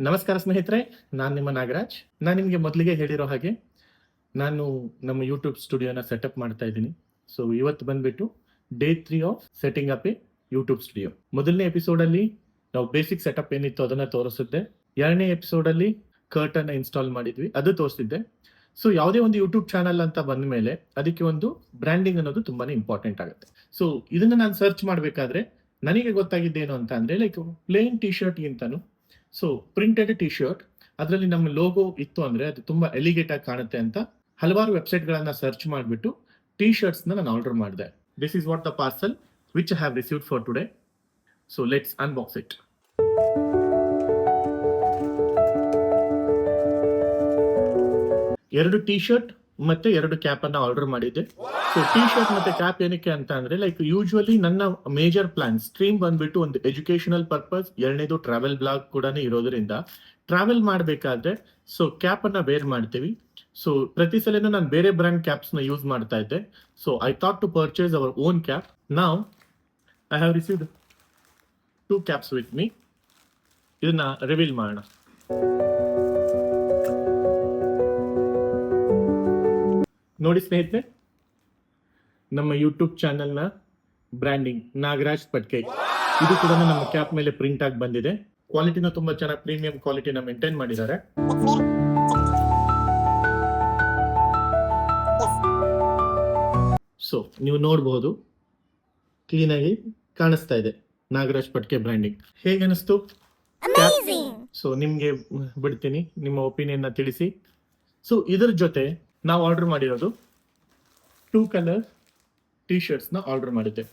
ನಮಸ್ಕಾರ ಸ್ನೇಹಿತರೆ, ನಾನು ನಿಮ್ಮ ನಾಗರಾಜ್. ನಾನು ನಿಮಗೆ ಮೊದಲಿಗೆ ಹೇಳಿರೋ ಹಾಗೆ ನಾನು ನಮ್ಮ ಯೂಟ್ಯೂಬ್ ಸ್ಟುಡಿಯೋನ ಸೆಟಪ್ ಮಾಡ್ತಾ ಇದ್ದೀನಿ. ಸೊ ಇವತ್ತು ಬಂದ್ಬಿಟ್ಟು day 3 of setting up A YouTube studio. ಮೊದಲನೇ ಎಪಿಸೋಡಲ್ಲಿ ನಾವು ಬೇಸಿಕ್ ಸೆಟಪ್ ಏನಿತ್ತು ಅದನ್ನ ತೋರಿಸಿದ್ದೆ. ಎರಡನೇ ಎಪಿಸೋಡಲ್ಲಿ ಕರ್ಟನ್ ಇನ್ಸ್ಟಾಲ್ ಮಾಡಿದ್ವಿ, ಅದು ತೋರಿಸಿದ್ದೆ. ಸೊ ಯಾವುದೇ ಒಂದು ಯೂಟ್ಯೂಬ್ ಚಾನಲ್ ಅಂತ ಬಂದ ಮೇಲೆ ಅದಕ್ಕೆ ಒಂದು ಬ್ರ್ಯಾಂಡಿಂಗ್ ಅನ್ನೋದು ತುಂಬಾನೇ ಇಂಪಾರ್ಟೆಂಟ್ ಆಗುತ್ತೆ. ಸೊ ಇದನ್ನ ನಾನು ಸರ್ಚ್ ಮಾಡಬೇಕಾದ್ರೆ ನನಗೆ ಗೊತ್ತಾಗಿದ್ದೇನು ಅಂತ ಅಂದ್ರೆ ಲೈಕ್ ಪ್ಲೇನ್ ಟಿ ಶರ್ಟ್ ಗಿಂತನೂ ಸೊ ಪ್ರಿಂಟೆಡ್ ಟಿ ಶರ್ಟ್ ಅದರಲ್ಲಿ ನಮ್ಮ ಲೋಗೋ ಇತ್ತು ಅಂದ್ರೆ ಅದು ತುಂಬಾ ಎಲಿಗೇಟ್ ಆಗಿ ಕಾಣುತ್ತೆ ಅಂತ ಹಲವಾರು ವೆಬ್ಸೈಟ್ ಗಳನ್ನ ಸರ್ಚ್ ಮಾಡಿಬಿಟ್ಟು ಟಿ ಶರ್ಟ್ಸ್ ನಾನು ಆರ್ಡರ್ ಮಾಡಿದೆ. This is what the parcel which I have received for today. So let's unbox it. ಎರಡು ಟಿ ಶರ್ಟ್ ಮತ್ತೆ ಎರಡು ಕ್ಯಾಪ್ ಅನ್ನ ಆರ್ಡರ್ ಮಾಡಿದ್ದೆ. ಸೊ ಟಿ ಶರ್ಟ್ ಮತ್ತೆ ಕ್ಯಾಪ್ ಏನಕ್ಕೆ ಅಂತ ಅಂದ್ರೆ ಲೈಕ್ ಯೂಶುವಲಿ ನನ್ನ ಮೇಜರ್ ಪ್ಲಾನ್ ಸ್ಟ್ರೀಮ್ ಬಂದ್ಬಿಟ್ಟು ಒಂದು ಎಜುಕೇಶನಲ್ ಪರ್ಪಸ್, ಎರಡನೇದು ಟ್ರಾವೆಲ್ ಬ್ಲಾಗ್ ಕೂಡ ಇರೋದ್ರಿಂದ ಟ್ರಾವೆಲ್ ಮಾಡಬೇಕಾದ್ರೆ ಸೊ ಕ್ಯಾಪ್ ಅನ್ನ ವೇರ್ ಮಾಡ್ತೀವಿ. ಸೊ ಪ್ರತಿ ಸಲನೂ ನಾನು ಬೇರೆ ಬ್ರ್ಯಾಂಡ್ ಕ್ಯಾಪ್ಸ್ ನ ಯೂಸ್ ಮಾಡ್ತಾ ಇದ್ದೆ. So I thought to purchase our own cap. Now I have received 2 caps with me. ಇದನ್ನ ರಿವೀಲ್ ಮಾಡೋಣ. ನೋಡಿ ಸ್ನೇಹಿತರೆ, ನಮ್ಮ ಯೂಟ್ಯೂಬ್ ಚಾನೆಲ್ನ ಬ್ರ್ಯಾಂಡಿಂಗ್ ನಾಗರಾಜ್ ಪಟ್ಕೆ ಇದು ಕೂಡ ನಮ್ಮ ಕ್ಯಾಪ್ ಮೇಲೆ ಪ್ರಿಂಟ್ ಆಗಿ ಬಂದಿದೆ. ಕ್ವಾಲಿಟಿನ ತುಂಬಾ ಚೆನ್ನಾಗಿ ಪ್ರೀಮಿಯಂ ಕ್ವಾಲಿಟಿನ ಮೇಂಟೈನ್ ಮಾಡಿದ್ದಾರೆ. ಸೊ ನೀವು ನೋಡಬಹುದು, ಕ್ಲೀನ್ ಆಗಿ ಕಾಣಿಸ್ತಾ ಇದೆ ನಾಗರಾಜ್ ಪಟ್ಕೆ ಬ್ರ್ಯಾಂಡಿಂಗ್. ಹೇಗೆ ಅನಿಸ್ತು? ಸೊ ನಿಮ್ಗೆ ಬಿಡ್ತೀನಿ, ನಿಮ್ಮ ಒಪಿನಿಯನ್ ತಿಳಿಸಿ. ಸೊ ಇದರ ಜೊತೆ ನಾವು ಆರ್ಡರ್ ಮಾಡಿರೋದು 2 ಕಲರ್ ಟಿ ಶರ್ಟ್ಸ್ ನ ಆರ್ಡರ್ ಮಾಡಿದ್ದೆ.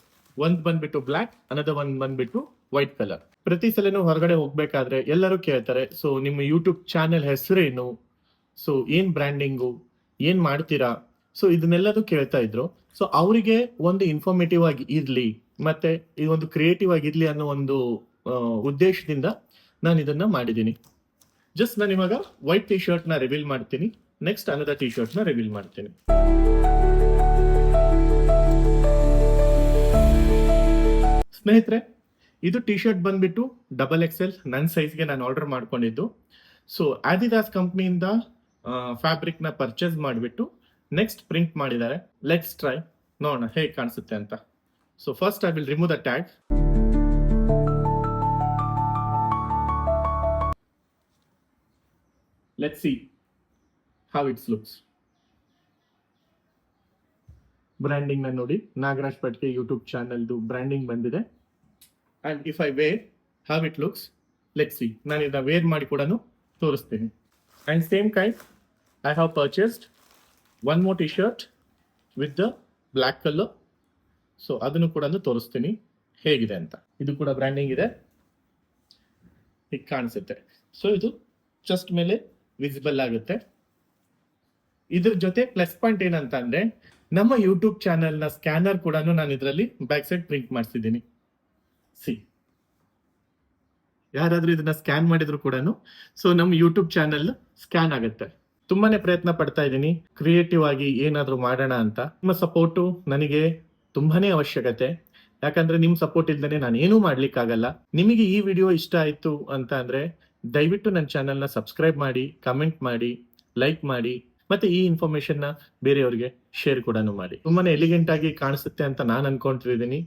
ಒಂದ್ ಬಂದ್ಬಿಟ್ಟು ಬ್ಲಾಕ್, ಅನದರ್ ಒಂದ್ ಬಂದ್ಬಿಟ್ಟು ವೈಟ್ ಕಲರ್. ಪ್ರತಿ ಸಲನೂ ಹೊರಗಡೆ ಹೋಗ್ಬೇಕಾದ್ರೆ ಎಲ್ಲರೂ ಕೇಳ್ತಾರೆ, ಸೊ ನಿಮ್ಮ ಯೂಟ್ಯೂಬ್ ಚಾನೆಲ್ ಹೆಸರೇನು, ಸೊ ಏನ್ ಬ್ರ್ಯಾಂಡಿಂಗು, ಏನ್ ಮಾಡ್ತೀರಾ, ಸೊ ಇದನ್ನೆಲ್ಲದೂ ಕೇಳ್ತಾ ಇದ್ರು. ಸೊ ಅವರಿಗೆ ಒಂದು ಇನ್ಫಾರ್ಮೇಟಿವ್ ಆಗಿ ಇರ್ಲಿ ಮತ್ತೆ ಇದೊಂದು ಕ್ರಿಯೇಟಿವ್ ಆಗಿರ್ಲಿ ಅನ್ನೋ ಒಂದು ಉದ್ದೇಶದಿಂದ ನಾನು ಇದನ್ನ ಮಾಡಿದ್ದೀನಿ. ಜಸ್ಟ್ ನಾನು ಇವಾಗ ವೈಟ್ ಟಿ ಶರ್ಟ್ ನ ರಿವೀಲ್ ಮಾಡ್ತೀನಿ, ನೆಕ್ಸ್ಟ್ ಅನದರ್ ಟಿ ಶರ್ಟ್ ನ ರಿವೀಲ್ ಮಾಡ್ತೀನಿ. ಸ್ನೇಹಿತರೆ, ಇದು ಟಿ ಶರ್ಟ್ ಬಂದ್ಬಿಟ್ಟು XXL ನನ್ನ ಸೈಜ್ಗೆ ನಾನು ಆರ್ಡರ್ ಮಾಡ್ಕೊಂಡಿದ್ದು. ಸೊ ಆದಿದಾಸ್ ಕಂಪ್ನಿಯಿಂದ ಫ್ಯಾಬ್ರಿಕ್ ನ ಪರ್ಚೇಸ್ ಮಾಡಿಬಿಟ್ಟು ನೆಕ್ಸ್ಟ್ ಪ್ರಿಂಟ್ ಮಾಡಿದ್ದಾರೆ. ಲೆಟ್ಸ್ ಟ್ರೈ, ನೋಡೋಣ ಹೇಗೆ ಕಾಣಿಸುತ್ತೆ ಅಂತ. So first I will remove the tag. Let's see how it looks. Branding ನ ನೋಡಿ, ನಾಗರಾಜ್ ಪಟ್ಕೆ ಯೂಟ್ಯೂಬ್ ಚಾನೆಲ್ದು ಬ್ರ್ಯಾಂಡಿಂಗ್ ಬಂದಿದೆ. And if I wear how it looks, let's see. ನಾನು ಇದನ್ನ ವೇರ್ ಮಾಡಿ ಕೂಡ ತೋರಿಸ್ತೀನಿ. And same kind I have purchased one more T shirt with the black colour. So ಅದನ್ನು ಕೂಡ ತೋರಿಸ್ತೀನಿ ಹೇಗಿದೆ ಅಂತ. ಇದು ಕೂಡ ಬ್ರ್ಯಾಂಡಿಂಗ್ ಇದೆ, ಹೀಗೆ ಕಾಣಿಸುತ್ತೆ. ಸೊ ಇದು ಚೆಸ್ಟ್ ಮೇಲೆ ವಿಸಿಬಲ್ ಆಗುತ್ತೆ. ಇದ್ರ ಜೊತೆ ಪ್ಲಸ್ ಪಾಯಿಂಟ್ ಏನಂತ ಅಂದ್ರೆ ನಮ್ಮ ಯೂಟ್ಯೂಬ್ ಚಾನೆಲ್ ನ ಸ್ಕ್ಯಾನರ್ ಕೂಡ ನಾನು ಇದರಲ್ಲಿ ಬ್ಯಾಕ್ ಸೈಡ್ ಪ್ರಿಂಟ್ ಮಾಡಿಸಿದ್ದೀನಿ. ಸಿ, ಯಾರಾದ್ರೂ ಇದನ್ನ ಸ್ಕ್ಯಾನ್ ಮಾಡಿದ್ರು ಕೂಡ ಸೊ ನಮ್ಮ ಯೂಟ್ಯೂಬ್ ಚಾನೆಲ್ ಸ್ಕ್ಯಾನ್ ಆಗುತ್ತೆ. ತುಂಬಾನೇ ಪ್ರಯತ್ನ ಪಡ್ತಾ ಇದ್ದೀನಿ ಕ್ರಿಯೇಟಿವ್ ಆಗಿ ಏನಾದ್ರೂ ಮಾಡೋಣ ಅಂತ. ನಿಮ್ಮ ಸಪೋರ್ಟು ನನಗೆ ತುಂಬಾನೇ ಅವಶ್ಯಕತೆ, ಯಾಕಂದ್ರೆ ನಿಮ್ ಸಪೋರ್ಟ್ ಇಲ್ದೇನೆ ನಾನು ಏನೂ ಮಾಡ್ಲಿಕ್ಕಾಗಲ್ಲ. ನಿಮಗೆ ಈ ವಿಡಿಯೋ ಇಷ್ಟ ಆಯ್ತು ಅಂತ ಅಂದ್ರೆ ದಯವಿಟ್ಟು ನನ್ನ ಚಾನೆಲ್ ನ ಸಬ್ಸ್ಕ್ರೈಬ್ ಮಾಡಿ, ಕಮೆಂಟ್ ಮಾಡಿ, ಲೈಕ್ ಮಾಡಿ, ಮತ್ತೆ ಈ ಇನ್ಫಾರ್ಮೇಶನ್ ನ ಬೇರೆಯವರಿಗೆ ಶೇರ್ ಕೂಡ ಮಾಡಿ. ತುಂಬಾನೇ ಎಲಿಗೆಂಟ್ ಆಗಿ ಕಾಣಿಸುತ್ತೆ ಅಂತ ನಾನು ಅನ್ಕೊಂಡಿದ್ದೀನಿ,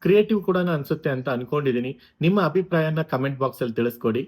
ಕ್ರಿಯೇಟಿವ್ ಕೂಡ ಅನ್ಸುತ್ತೆ ಅಂತ ಅನ್ಕೊಂಡಿದ್ದೀನಿ. ನಿಮ್ಮ ಅಭಿಪ್ರಾಯನ ಕಮೆಂಟ್ ಬಾಕ್ಸ್ ಅಲ್ಲಿ ತಿಳಿಸ್ಕೊಡಿ.